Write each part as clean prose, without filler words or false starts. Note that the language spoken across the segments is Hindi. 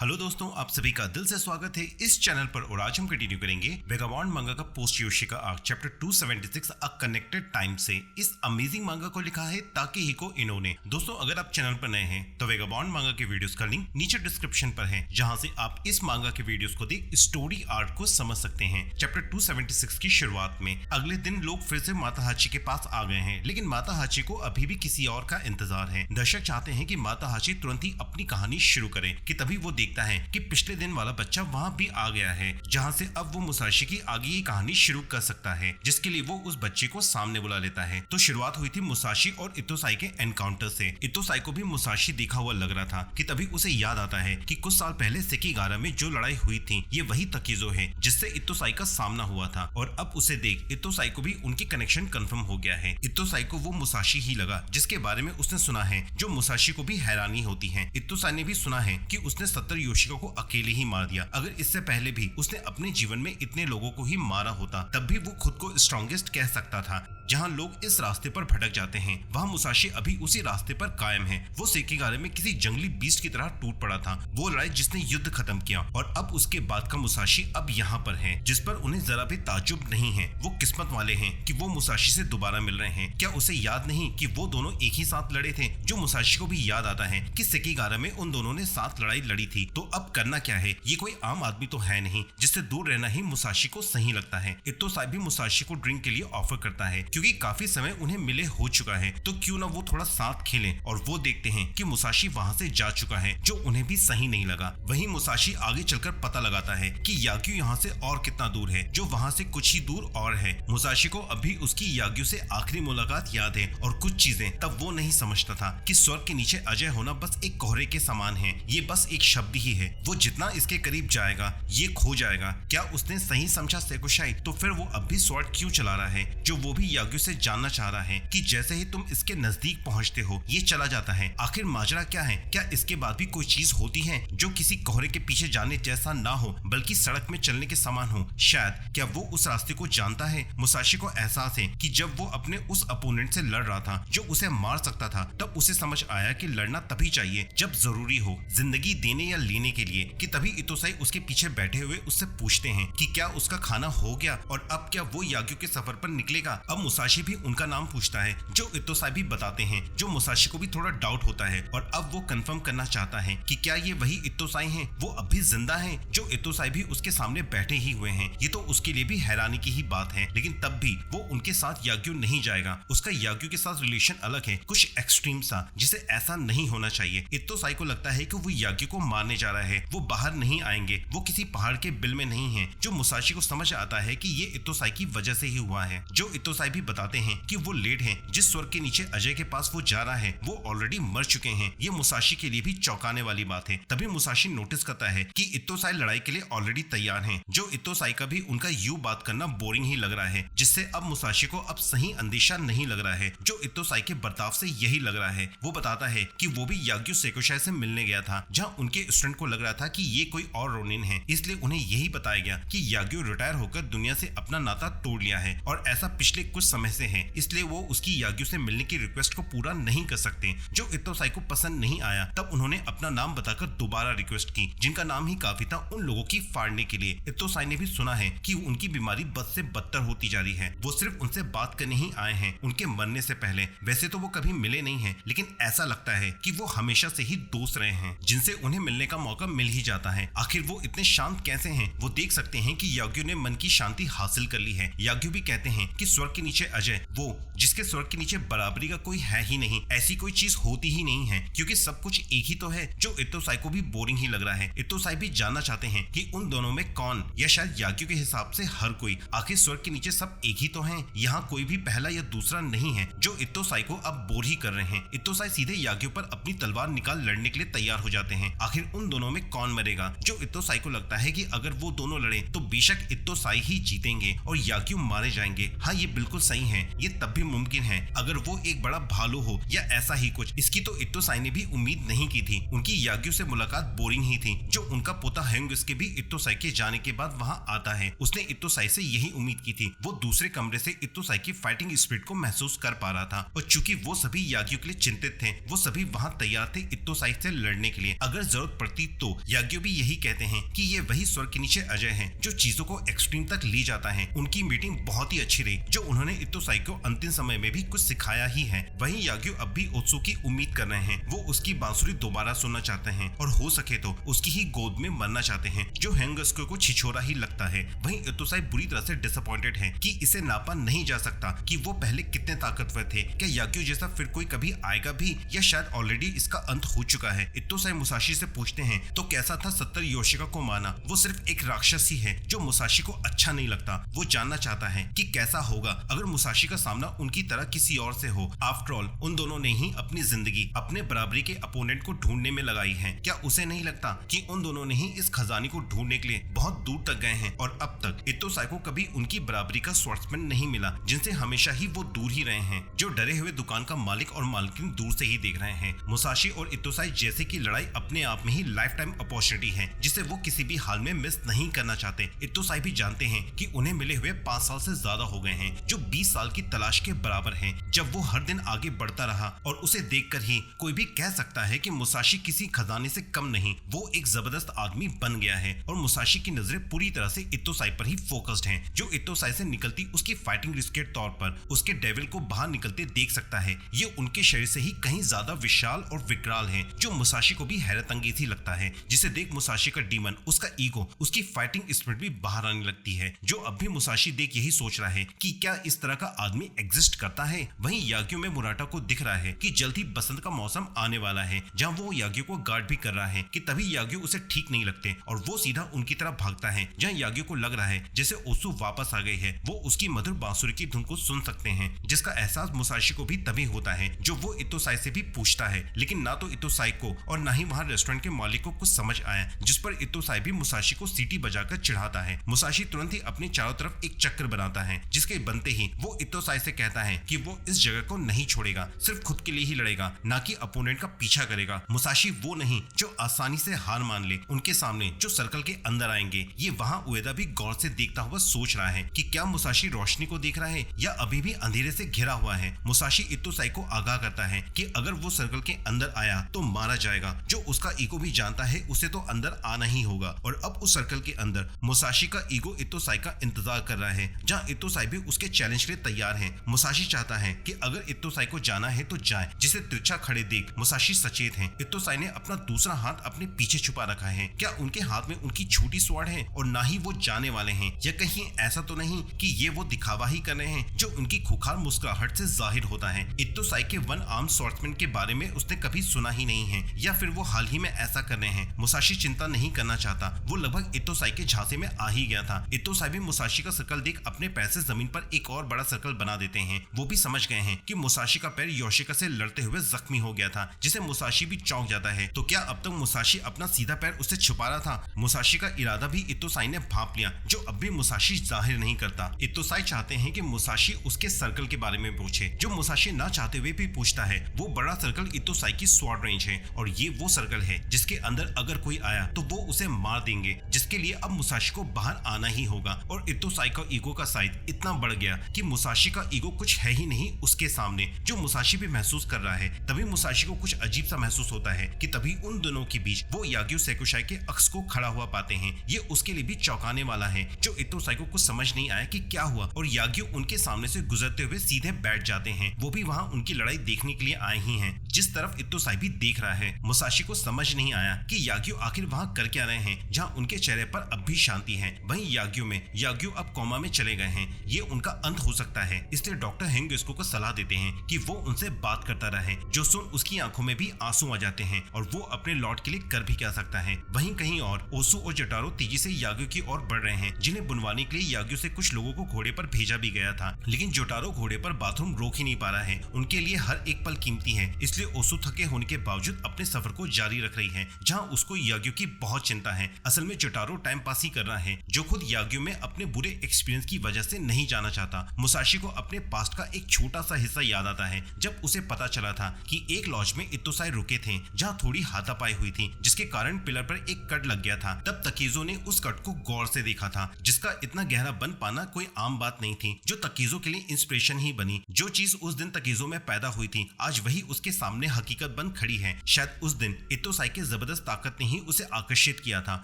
हेलो दोस्तों, आप सभी का दिल से स्वागत है इस चैनल पर। और आज हम कंटिन्यू करेंगे वेगाबॉन्ड मांगा का post Yoshioka arc chapter 276 a connected time से। इस अमेजिंग मांगा को लिखा है ताकेहिको इनो ने। दोस्तों, अगर आप चैनल पर नए हैं तो वेगाबॉन्ड मांगा के वीडियोस का लिंक नीचे डिस्क्रिप्शन पर है, जहां से आप इस मांगा के वीडियोस को देख स्टोरी आर्क को समझ सकते हैं। चैप्टर 276 की शुरुआत में अगले दिन लोग फिर से माता हाची के पास आ गए हैं, लेकिन माता हाची को अभी भी किसी और का इंतजार है। दर्शक चाहते हैं कि माता हाची तुरंत ही अपनी कहानी शुरू करे कि तभी वो देखता है कि पिछले दिन वाला बच्चा वहां भी आ गया है, जहां से अब वो मुसाशी की आगे की कहानी शुरू कर सकता है, जिसके लिए वो उस बच्चे को सामने बुला लेता है। तो शुरुआत हुई थी मुसाशी और इतोसाई के एनकाउंटर से। इतोसाई को भी मुसाशी देखा हुआ लग रहा था कि तभी उसे याद आता है कि कुछ साल पहले सेकिगारा में जो लड़ाई हुई थी, ये वही तकीजो है जिससे इतोसाई का सामना हुआ था। और अब उसे देख इतोसाई को भी उनकी कनेक्शन कंफर्म हो गया है। इतोसाई को वो मुसाशी ही लगा जिसके बारे में उसने सुना है, जो मुसाशी को भी हैरानी होती है। इतोसाई ने भी सुना है कि उसने 70 योशिका को अकेले ही मार दिया। अगर इससे पहले भी उसने अपने जीवन में इतने लोगों को ही मारा होता, तब भी वो खुद को स्ट्रॉन्गेस्ट कह सकता था। जहां लोग इस रास्ते पर भटक जाते हैं, वहां मुसाशी अभी उसी रास्ते पर कायम है। वो सेकिगारे में किसी जंगली बीस्ट की तरह टूट पड़ा था, वो लड़ाई जिसने युद्ध खत्म किया। और अब उसके बाद का मुसाशी अब यहाँ पर है, जिस पर उन्हें जरा भी ताज्जुब नहीं है। वो किस्मत वाले हैं कि वो मुसाशी से दोबारा मिल रहे हैं। क्या उसे याद नहीं कि वो दोनों एक ही साथ लड़े थे? जो मुसाशी को भी याद आता है कि सेकिगारा में उन दोनों ने साथ लड़ाई लड़ी थी। तो अब करना क्या है? ये कोई आम आदमी तो है नहीं, जिससे दूर रहना ही मुसाशी को सही लगता है। इतोसाई भी मुसाशी को ड्रिंक के लिए ऑफर करता है, क्योंकि काफी समय उन्हें मिले हो चुका है, तो क्यों ना वो थोड़ा साथ खेलें। और वो देखते हैं कि मुसाशी वहां से जा चुका है, जो उन्हें भी सही नहीं लगा। वहीं मुसाशी आगे चलकर पता लगाता है कि याग्यू यहाँ से और कितना दूर है, जो वहां से कुछ ही दूर और है। मुसाशी को अभी उसकी याग्यू से आखिरी मुलाकात याद है, और कुछ चीजें तब वो नहीं समझता था कि स्वर्ग के नीचे अजय होना बस एक कोहरे के समान है। ये बस एक शब्द ही है। वो जितना इसके करीब जाएगा ये खो जाएगा। क्या उसने सही समझा सेकुशाई? तो फिर वो अब भी स्वॉर्ड क्यों चला रहा है, जो वो भी याग्यू से जानना चाह रहा है कि जैसे ही तुम इसके नजदीक पहुंचते हो ये चला जाता है। आखिर माजरा क्या है? क्या इसके बाद भी कोई चीज होती है जो किसी कोहरे के पीछे जाने जैसा ना हो, बल्कि सड़क में चलने के समान हो? शायद क्या वो उस रास्ते को जानता है? मुसाशी को एहसास है कि जब वो अपने उस अपोनेंट से लड़ रहा था जो उसे मार सकता था, तब उसे समझ आया कि लड़ना तभी चाहिए जब जरूरी हो, जिंदगी देने या लेने के लिए। कि तभी इतोसाई उसके पीछे बैठे हुए उससे पूछते हैं कि क्या उसका खाना हो गया और अब क्या वो याग्यू के सफर पर निकलेगा। अब मुसाशी भी उनका नाम पूछता है, जो इतोसाई भी बताते हैं, जो मुसाशी को भी थोड़ा डाउट होता है। और अब वो कंफर्म करना चाहता है कि क्या ये वही इतोसाई हैं, वो अब भी जिंदा हैं, जो इतोसाई भी उसके सामने बैठे ही हुए हैं। ये तो उसके लिए भी हैरानी की ही बात है, लेकिन तब भी वो उनके साथ याग्यू नहीं जाएगा। उसका याग्यू के साथ रिलेशन अलग है, कुछ एक्सट्रीम सा, जिसे ऐसा नहीं होना चाहिए। इतोसाई को लगता है कि वो याग्यू को मारने जा रहा है। वो बाहर नहीं आएंगे, वो किसी पहाड़ के बिल में नहीं है। जो मुसाशी को समझ आता है कि ये इतोसाई की वजह से ही हुआ है। जो इतोसाई भी बताते हैं कि वो लेड हैं, जिस स्वर्ग के नीचे अजय के पास वो जा रहा है वो ऑलरेडी मर चुके हैं। ये मुसाशी के लिए भी चौंकाने वाली बात है। तभी मुसाशी नोटिस करता है कि इतोसाई लड़ाई के लिए ऑलरेडी तैयार हैं। जो इतोसाई का भी उनका यूं बात करना बोरिंग ही लग रहा है, जिससे अब मुसाशी को अब सही अंदेशा नहीं लग रहा है। जो इतोसाई के बर्ताव से यही लग रहा है। वो बताता है कि वो भी याग्यू सेकुशाई से मिलने गया था, जहाँ उनके स्टूडेंट को लग रहा था कि ये कोई और रोनिन है, इसलिए उन्हें यही बताया गया कि याग्यू रिटायर होकर दुनिया से अपना नाता तोड़ लिया है, और ऐसा पिछले कुछ समय से है, इसलिए वो उसकी याग्यू से मिलने की रिक्वेस्ट को पूरा नहीं कर सकते। जो इतोसाई को पसंद नहीं आया, तब उन्होंने अपना नाम बताकर दोबारा रिक्वेस्ट की, जिनका नाम ही काफी था उन लोगों की फाड़ने के लिए। इतोसाई ने भी सुना है कि उनकी बीमारी बद से बदतर होती जा रही है। वो सिर्फ उनसे बात करने ही आए हैं, उनके मरने से पहले। वैसे तो वो कभी मिले नहीं है, लेकिन ऐसा लगता है कि वो हमेशा से ही दोस्त रहे हैं, जिनसे उन्हें मिलने का मौका मिल ही जाता है। आखिर वो इतने शांत कैसे हैं? वो देख सकते हैं कि याग्यू ने मन की शांति हासिल कर ली है। याग्यू भी कहते हैं कि स्वर्ग के नीचे अजय, वो जिसके स्वर्ग के नीचे बराबरी का कोई है ही नहीं, ऐसी कोई चीज होती ही नहीं है, क्योंकि सब कुछ एक ही तो है। जो इतोसाई को भी बोरिंग ही लग रहा है। इतोसाई भी जानना चाहते हैं कि उन दोनों में कौन, या शायद याग्यू के हिसाब से हर कोई। आखिर स्वर्ग के नीचे सब एक ही तो हैं, यहाँ कोई भी पहला या दूसरा नहीं है। जो इतोसाई को अब बोर ही कर रहे हैं। इतोसाई सीधे याग्यू पर अपनी तलवार निकाल लड़ने के लिए तैयार हो जाते हैं। आखिर उन दोनों में कौन मरेगा? जो इतोसाई को लगता है कि अगर वो दोनों लड़े तो बेशक इतोसाई ही जीतेंगे और याग्यू मारे जाएंगे। हाँ, ये बिल्कुल सही है। ये तब भी मुमकिन है अगर वो एक बड़ा भालू हो या ऐसा ही कुछ। इसकी तो इतोसाई ने भी उम्मीद नहीं की थी। उनकी याग्यू से मुलाकात बोरिंग ही थी। जो उनका पोता हेंगिस भी इतोसाई के जाने के बाद वहाँ आता है। उसने इतोसाई से यही उम्मीद की थी। वो दूसरे कमरे से इतोसाई की फाइटिंग स्पिरिट को महसूस कर पा रहा था, और चूंकि वो सभी याग्यू के लिए चिंतित थे, वो सभी वहाँ तैयार थे इतोसाई से लड़ने के लिए। अगर जरूरत बढ़ती तो याग्यो भी यही कहते हैं कि ये वही स्वर्ग के नीचे अजय है जो चीजों को एक्सट्रीम तक ले जाता है। उनकी मीटिंग बहुत ही अच्छी रही जो उन्होंने इतोसाई को अंतिम समय में भी कुछ सिखाया ही है। वहीं याग्यो अब भी ओत्सु की उम्मीद कर रहे हैं। वो उसकी बांसुरी दोबारा सुनना चाहते हैं और हो सके तो उसकी ही गोद में मरना चाहते हैं जो हेंगस्को को छिछोरा ही लगता है। वहीं इतोसाई बुरी तरह से डिसअपॉइंटेड है कि इसे नापा नहीं जा सकता कि वो पहले कितने ताकतवर थे। क्या याग्यो जैसा फिर कोई कभी आएगा भी या शायद ऑलरेडी इसका अंत हो चुका है। इतोसाई मुसाशी से पूछते हैं तो कैसा था 70 योशिका को माना। वो सिर्फ एक राक्षस ही है जो मुसाशी को अच्छा नहीं लगता। वो जानना चाहता है कि कैसा होगा अगर मुसाशी का सामना उनकी तरह किसी और से हो। आफ्टर ऑल उन दोनों ने ही अपनी जिंदगी अपने बराबरी के अपोनेंट को ढूंढने में लगाई है। क्या उसे नहीं लगता कि उन दोनों ने ही इस खजाने को ढूंढने के लिए बहुत दूर तक गए हैं और अब तक इतोसाई को कभी उनकी बराबरी का स्वॉर्ड्समैन नहीं मिला जिनसे हमेशा ही वो दूर ही रहे हैं। जो डरे हुए दुकान का मालिक और मालकिन दूर से ही देख रहे हैं। मुसाशी और इतोसाई जैसे की लड़ाई अपने आप में ही लाइफ टाइम अपॉर्चुनिटी है जिसे वो किसी भी हाल में मिस नहीं करना चाहते। इतोसाई भी जानते हैं कि उन्हें मिले हुए 5 साल से ज्यादा हो गए हैं जो 20 साल की तलाश के बराबर है। जब वो हर दिन आगे बढ़ता रहा और उसे देखकर ही कोई भी कह सकता है कि मुसाशी किसी खजाने से कम नहीं। वो एक जबरदस्त आदमी बन गया है और मुसाशी की नजरें पूरी तरह से इतोसाई पर ही फोकस्ड हैं। जो इतोसाई से निकलती उसकी फाइटिंग रिस्क के तौर पर उसके डेविल को बाहर निकलते देख सकता है। ये उनके शरीर से ही कहीं ज्यादा विशाल और विकराल है जो मुसाशी को भी हैरत अंगेज ही लगता है। जिसे देख मुसाशी का डीमन, उसका ईगो, उसकी फाइटिंग स्पिरिट भी बाहर आने लगती है। जो अब भी मुसाशी देख यही सोच रहा है कि क्या इस तरह का आदमी एग्जिस्ट करता है। वहीं याग्यो में मुराटा को दिख रहा है कि जल्द ही बसंत का मौसम आने वाला है जहां वो याग्यो को गार्ड भी कर रहा है कि तभी याग्यो उसे ठीक नहीं लगते और वो सीधा उनकी तरफ भागता है। जहां याग्यो को लग रहा है जैसे ओत्सु वापस आ गई है। वो उसकी मधुर बांसुरी की धुन को सुन सकते हैं जिसका एहसास मुसाशी को भी तभी होता है जो वो इतोसाई से भी पूछता है। लेकिन ना तो इतोसाई को और ना ही वहाँ रेस्टोरेंट के मालिक को कुछ समझ आया जिस पर इतोसाई भी मुसाशी को सीटी बजाकर चिढ़ाता है। मुसाशी तुरंत ही अपने चारों तरफ एक चक्र बनाता है जिसके बनते ही वो इतोसाई से कहता है कि वो इस जगह को नहीं छोड़ेगा, सिर्फ खुद के लिए ही लड़ेगा, ना कि अपोनेंट का पीछा करेगा। मुसाशी वो नहीं जो आसानी से हार मान ले। उनके सामने जो सर्कल के अंदर आएंगे। ये वहाँ उएदा भी गौर से देखता हुआ सोच रहा है कि क्या मुसाशी रोशनी को देख रहा है या अभी भी अंधेरे से घिरा हुआ है। मुसाशी इतोसाई को आगाह करता है कि अगर वो सर्कल के अंदर आया तो मारा जाएगा। जो उसका ईगो भी जानता है उसे तो अंदर आना ही होगा। और अब उस सर्कल के अंदर मुसाशी का ईगो इतोसाई का इंतजार कर रहा है जहाँ इतोसाई भी उसके चैलेंज के लिए तैयार है। मुसाशी चाहता है कि अगर इतोसाई को जाना है तो जाए। जिसे तिरछा खड़े देख मुसाशी सचेत है। इतोसाई ने अपना दूसरा हाथ अपने पीछे छुपा रखा है। क्या उनके हाथ में उनकी छोटी स्वॉर्ड है और ना ही वो जाने वाले हैं। या कहीं ऐसा तो नहीं कि ये वो दिखावा ही कर रहे हैं जो उनकी खुखार मुस्कुराहट से जाहिर होता है। इतोसाई के वन आर्म स्वॉर्ड्समैन के बारे में उसने कभी सुना ही नहीं है या फिर वो हाल ही में ऐसा कर रहे हैं। मुसाशी चिंता नहीं करना चाहता। वो लगभग इतोसाई के झांसे में आ ही गया था। इतोसाई भी मुसाशी का सर्कल देख अपने पैर से जमीन पर एक और बड़ा सर्कल बना देते हैं। वो भी समझ गए हैं कि मुसाशी का पैर योशिका से लड़ते हुए जख्मी हो गया था जिसे मुसाशी भी चौंक जाता है। तो क्या अब तक मुसाशी अपना सीधा पैर उससे छुपा रहा था। मुसाशी का इरादा भी इतोसाई ने भांप लिया जो अब भी मुसाशी जाहिर नहीं करता। इतोसाई चाहते हैं कि मुसाशी उसके सर्कल के बारे में पूछे जो मुसाशी ना चाहते हुए भी पूछता है। वो बड़ा सर्कल इतोसाई की स्वॉर्ड रेंज है और ये वो सर्कल है जिसके अंदर अगर कोई आया तो वो उसे मार देंगे जिसके लिए अब मुसाशी को बाहर आना ही होगा। और इतोसाई का ईगो का साइज इतना बढ़ गया कि मुसाशी का ईगो कुछ है ही नहीं उसके सामने जो मुसाशी भी महसूस कर रहा है। तभी मुसाशी को कुछ अजीब सा महसूस होता है कि तभी उन दोनों के बीच वो याग्यो सेकुशाई के अक्स को खड़ा हुआ पाते हैं। ये उसके लिए भी चौंकाने वाला है जो इतोसाई को कुछ समझ नहीं आया कि क्या हुआ और याग्यो उनके सामने से गुजरते हुए सीधे बैठ जाते हैं। वो भी वहाँ उनकी लड़ाई देखने के लिए आए ही हैं जिस तरफ इतोसाई भी देख रहा है। मुसाशी को समझ नहीं आया कि याग्यो आखिर वहाँ कर क्या रहे हैं जहाँ उनके चेहरे पर अब भी शांति है। वहीं याग्यो अब कोमा में चले गए हैं। ये उनका अंत हो सकता है। इसलिए डॉक्टर हेंगस्को को सलाह देते हैं कि वो उनसे बात करता रहे जो सुन उसकी आंखों में भी आंसू आ जाते हैं और वो अपने लॉर्ड के लिए कर भी क्या सकता है। वहीं कहीं और ओसु और जोटारो तेजी से याग्यो की ओर बढ़ रहे हैं जिन्हें बुनवाने के लिए याग्यो से कुछ लोगों को घोड़े पर भेजा भी गया था। लेकिन जोटारो घोड़े पर बाथरूम रोक ही नहीं पा रहा है। उनके लिए हर एक पल कीमती है। इसलिए ओसु थके होने के बावजूद अपने सफर को जारी रख रही है जहाँ उसको याग्यो की बहुत चिंता है। असल में जोटारो टाइम पास ही कर रहा है जो खुद याग्यो में अपने बुरे एक्सपीरियंस की वजह से नहीं जाना चाहता। मुसाशी को अपने पास्ट का एक छोटा सा हिस्सा याद आता है जब उसे पता चला था कि एक लॉज में इतोसाई रुके थे जहाँ थोड़ी हाथापाई हुई थी जिसके कारण पिलर पर एक कट लग गया था। तब तकीजो ने उस कट को गौर से देखा था जिसका इतना गहरा बन पाना कोई आम बात नहीं थी जो तकीजो के लिए इंस्पिरेशन ही बनी। जो चीज उस दिन तकीजो में पैदा हुई थी आज वही उसके सामने हकीकत बन खड़ी है। शायद उस दिन इतोसाई के जबरदस्त ताकत ने ही उसे आकर्षित किया था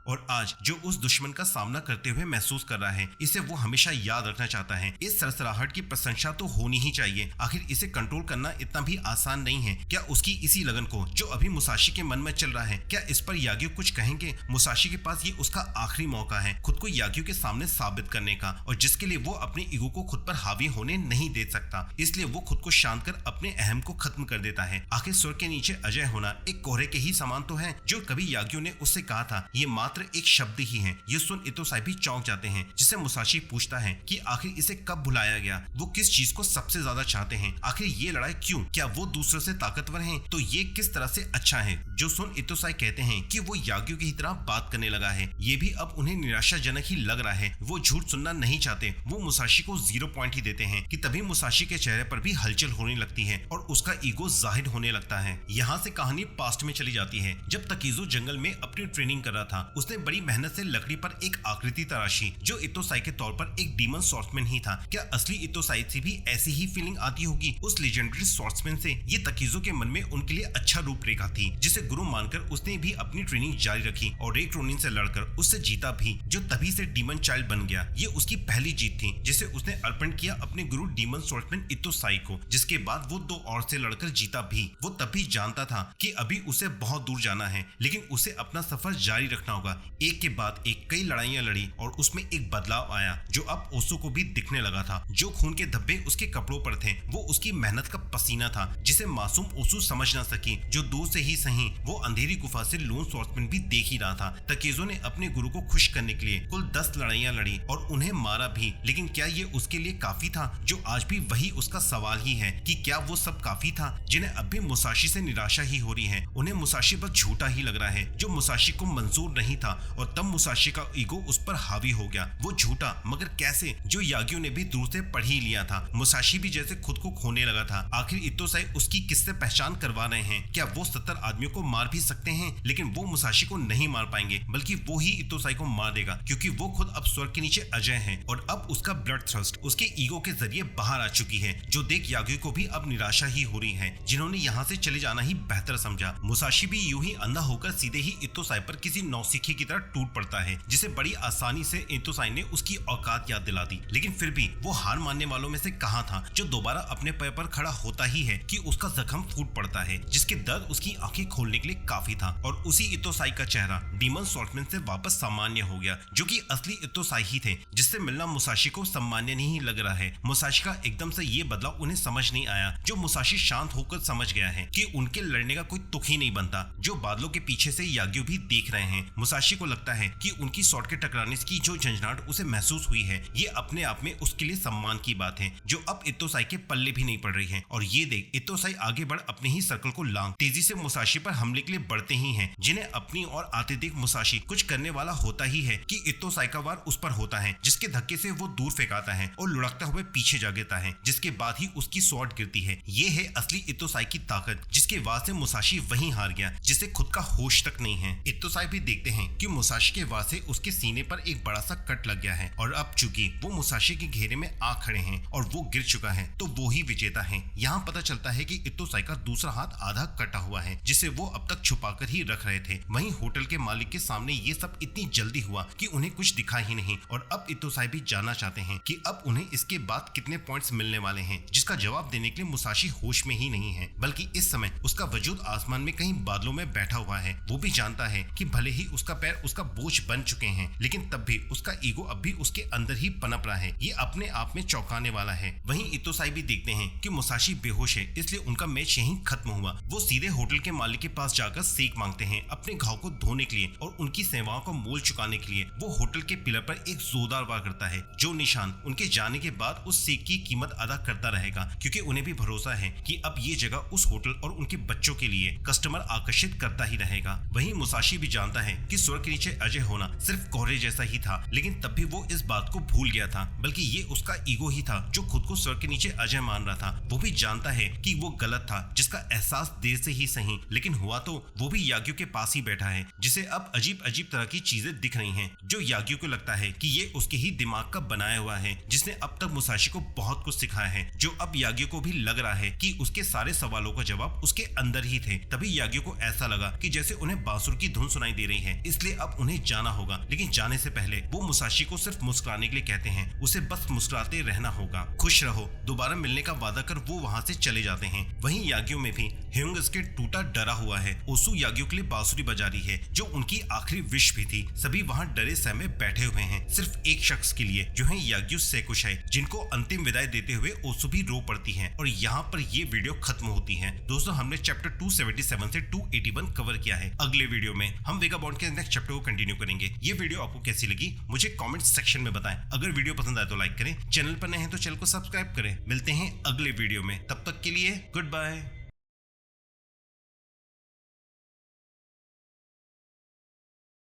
और आज जो उस दुश्मन का सामना करते हुए महसूस कर रहा है, इसे वो हमेशा याद रखना चाहता है। इस सरसराहट की प्रशंसा तो होनी ही चाहिए। आखिर इसे कंट्रोल करना इतना भी आसान नहीं है। क्या उसकी इसी लगन को जो अभी मुसाशी के मन में चल रहा है, क्या इस पर याग्यो कुछ कहेंगे? मुसाशी के पास ये उसका आखिरी मौका है खुद को याग्यो के सामने साबित करने का, और जिसके लिए वो अपने ईगो को खुद पर हावी होने नहीं दे सकता। इसलिए वो खुद को शांत कर अपने अहम को खत्म कर देता है। आखिर स्वर्ग के नीचे अजय होना एक कोहरे के ही समान तो है, जो कभी याग्यो ने उससे कहा था ये मात्र एक शब्द ही है। ये सुन इतोसाई भी चौंक जाते हैं, जिससे मुसाशी पूछता है कि आखिर इसे कब भुलाया गया, वो किस चीज को सबसे ज्यादा चाहते हैं, आखिर ये लड़ाई क्यों, क्या वो दूसरों से ताकतवर हैं, तो ये किस तरह से अच्छा है। जो सुन इतोसाई कहते हैं कि वो याग्यो की तरह बात करने लगा है। ये भी अब उन्हें निराशाजनक ही लग रहा है। वो झूठ सुनना नहीं चाहते। वो मुसाशी को 0 पॉइंट ही देते हैं कि तभी मुसाशी के चेहरे पर भी हलचल होने लगती है और उसका ईगो जाहिर होने लगता है। यहाँ से कहानी पास्ट में चली जाती है, जब तकीजो जंगल में अपनी ट्रेनिंग कर रहा था। उसने बड़ी मेहनत से लकड़ी पर एक आकृति तराशी जो इतोसाई के तौर पर एक डीमन स्वॉर्ड्समैन ही था। क्या असली इतोसाई से भी ऐसी ही फीलिंग आती होगी उस लेजेंडरी स्वॉर्ड्समैन से? ये तकीजो के मन में उनके लिए अच्छा रूपरेखा थी, जिसे गुरु मानकर उसने भी अपनी ट्रेनिंग जारी रखी और रेक रोनिन से लड़कर उससे जीता भी, जो तभी से डीमन चाइल्ड बन गया। ये उसकी पहली जीत थी, जिसे उसने अर्पण किया अपने गुरु डीमन स्वॉर्ड्समैन इतोसाई को। जिसके बाद वो 2 और से लड़कर जीता भी। वो तब भी जानता था कि अभी उसे बहुत दूर जाना है, लेकिन उसे अपना सफर जारी रखना होगा। एक के बाद एक कई लड़ाइयां लड़ी और उसमें एक बदलाव आया जो अब ओसो को भी दिखने लगा था। जो खून के धब्बे उसके कपड़ों पर थे वो उसकी मेहनत का पसीना था, जिसे मासूम ओसो समझ ना सकी। जो दूर से ही सही वो अंधेरी गुफा से लोन स्वॉर्ड्समैन भी देख ही रहा था। तकेजो ने अपने गुरु को खुश करने के लिए कुल 10 लड़ाइयां लड़ी और उन्हें मारा भी, लेकिन क्या ये उसके लिए काफी था? जो आज भी वही उसका सवाल ही है कि क्या वो सब काफी था? जिन्हें अब भी मुसाशी से निराशा ही हो रही है। उन्हें मुसाशी बस झूठा ही लग रहा है, जो मुसाशी को मंजूर नहीं था, और तब मुसाशी का ईगो उस पर हावी हो गया। वो झूठा मगर कैसे, जो याग्यो ने भी दूर से पढ़ ही लिया था। मुसाशी भी जैसे खुद को खोने लगा था। आखिर इतोसाई उसकी किससे पहचान करवा रहे हैं? क्या वो 70 आदमियों को मार भी सकते हैं? लेकिन वो मुसाशी को नहीं मार पाएंगे, बल्कि वो ही इतोसाई को मार देगा, क्योंकि वो खुद अब स्वर्ग के नीचे अजय है और अब उसका ब्लड थ्रस्ट उसके ईगो के जरिए बाहर आ चुकी है। जो देख याग्यो को भी अब निराशा ही हो रही है, जिन्होंने यहाँ से चले जाना ही बेहतर समझा। मुसाशी भी यूं ही अंधा होकर सीधे ही इतोसाई पर किसी नौसिखी की तरह टूट पड़ता है, जिसे बड़ी आसानी से इतोसाई ने उसकी औकात याद दिला दी। लेकिन फिर भी वो हार मानने वालों में से कहाँ था, जो दोबारा अपने पैर पर खड़ा होता ही है कि उसका जख्म फूट पड़ता है, जिसके दर्द उसकी आंखें खोलने के लिए काफी था। और उसी इतोसाई का चेहरा डीमन स्वॉर्ड्समैन से वापस सामान्य हो गया, जो कि असली इतोसाई ही थे, जिससे मिलना मुसाशी को सामान्य नहीं लग रहा है। मुसाशी का एकदम से ये बदलाव उन्हें समझ नहीं आया। जो मुसाशी शांत होकर समझ गया है कि उनके लड़ने का कोई तुक ही नहीं बनता। जो बादलों के पीछे से याग्यो भी देख रहे हैं। मुसाशी को लगता है कि उनकी स्वॉर्ड के टकराने की जो झंझनाहट उसे महसूस हुई है, ये अपने आप में उसके लिए सम्मान की बात है, जो अब इतोसाई के पल्ले भी नहीं पड़ रही है। और ये देख इतोसाई आगे बढ़ अपने ही सर्कल को लांग तेजी से मुसाशी पर हमले के लिए बढ़ते ही हैं। जिन्हें अपनी ओर आते देख मुसाशी कुछ करने वाला होता ही है कि इतोसाई का वार उस पर होता है, जिसके धक्के से वो दूर फेंकाता है और लुढ़कता हुए पीछे जा गिरता है, जिसके बाद ही उसकी स्वॉर्ड गिरती है। ये है असली इतोसाई की ताकत, जिसके वार से मुसाशी वहीं हार गया, जिसे खुद का होश तक नहीं है। इतोसाई भी देखते हैं कि मुसाशी के वार से उसके सीने पर एक बड़ा सा कट लग गया है और अब चूंकि वो मुसाशी के घेरे में आ खड़े हैं और वो गिर चुका है, तो वो ही विजेता है। यहाँ पता चलता है कि इतोसाई का दूसरा हाथ आधा कटा हुआ है, जिसे वो अब तक छुपाकर ही रख रहे थे। वहीं होटल के मालिक के सामने ये सब इतनी जल्दी हुआ कि उन्हें कुछ दिखा ही नहीं, और अब इतोसाई भी जानना चाहते हैं कि अब उन्हें इसके बाद कितने पॉइंट्स मिलने वाले हैं, जिसका जवाब देने के लिए मुसाशी होश में ही नहीं है, बल्कि इस समय उसका वजूद आसमान में कहीं बादलों में बैठा हुआ है। वो भी जानता है कि भले ही उसका पैर उसका बोझ बन चुके हैं, लेकिन तब भी उसका ईगो अब भी उसके अंदर ही पनप रहा है। ये अपने आप में चौंकाने वाला है। वहीं इतोसाई भी देखते हैं कि मुसाशी बेहोश है, इसलिए उनका मैच यहीं खत्म हुआ। वो सीधे होटल के मालिक के पास जाकर सेक मांगते हैं अपने घाव को धोने के लिए, और उनकी सेवाओं का मोल चुकाने के लिए वो होटल के पिलर पर एक जोरदार वार करता है, जो निशान उनके जाने के बाद उस सेक की कीमत अदा करता रहेगा, क्योंकि उन्हें भी भरोसा है कि अब ये जगह उस होटल और उनके बच्चों के लिए कस्टमर आकर्षित करता ही रहेगा। वहीं मुसाशी भी जानता है कि स्वर्ग के नीचे अजय होना सिर्फ कोहरे जैसा ही था, लेकिन तब भी वो इस बात को भूल गया था, बल्कि ये उसका ईगो ही था जो खुद को स्वर्ग के नीचे अजय मान रहा था। वो भी जानता है कि वो गलत था, जिसका एहसास देर से ही सही, लेकिन हुआ तो वो भी याग्यो के पास ही बैठा है, जिसे अब अजीब अजीब तरह की चीजें दिख रही हैं, जो याग्यो को लगता है कि ये उसके ही दिमाग का बनाया हुआ है, जिसने अब तक मुसाशी को बहुत कुछ सिखाया है। जो अब याग्यो को भी लग रहा है कि उसके सारे सवालों का जवाब उसके अंदर ही थे। तभी याग्यो को ऐसा लगा कि जैसे उन्हें बांसुरी की धुन सुनाई दे रही है, इसलिए अब उन्हें जाना होगा। लेकिन जाने से पहले वो मुसाशी को सिर्फ मुस्कुराने के लिए कहते हैं, उसे बस मुस्कुराते रहना होगा, खुश रहो, दोबारा मिलने का वादा कर वो वहाँ से चले जाते हैं। वहीं याग्यो में भी ह्योंग इसके टूटा डरा हुआ है। ओसू याग्यो के लिए बांसुरी बजा रही है, जो उनकी आखिरी विश भी थी। सभी वहाँ डरे सहमे बैठे हुए हैं, सिर्फ एक शख्स के लिए, जो है याग्यो सेकुशाई, जिनको अंतिम विदाई देते हुए ओसू भी रो पड़ती है। और यहाँ पर ये वीडियो खत्म होती है। दोस्तों, हमने चैप्टर 277 से 281 कवर किया है। अगले वीडियो में हम वेगाबॉन्ड के नेक्स्ट चैप्टर को कंटिन्यू करेंगे। ये वीडियो आपको कैसी लगी मुझे कमेंट सेक्शन में बताएं। अगर वीडियो पसंद आए तो लाइक करें, चैनल पर नए हैं तो चैनल को सब्सक्राइब करें। मिलते हैं अगले वीडियो में, तब तक के लिए गुड बाय।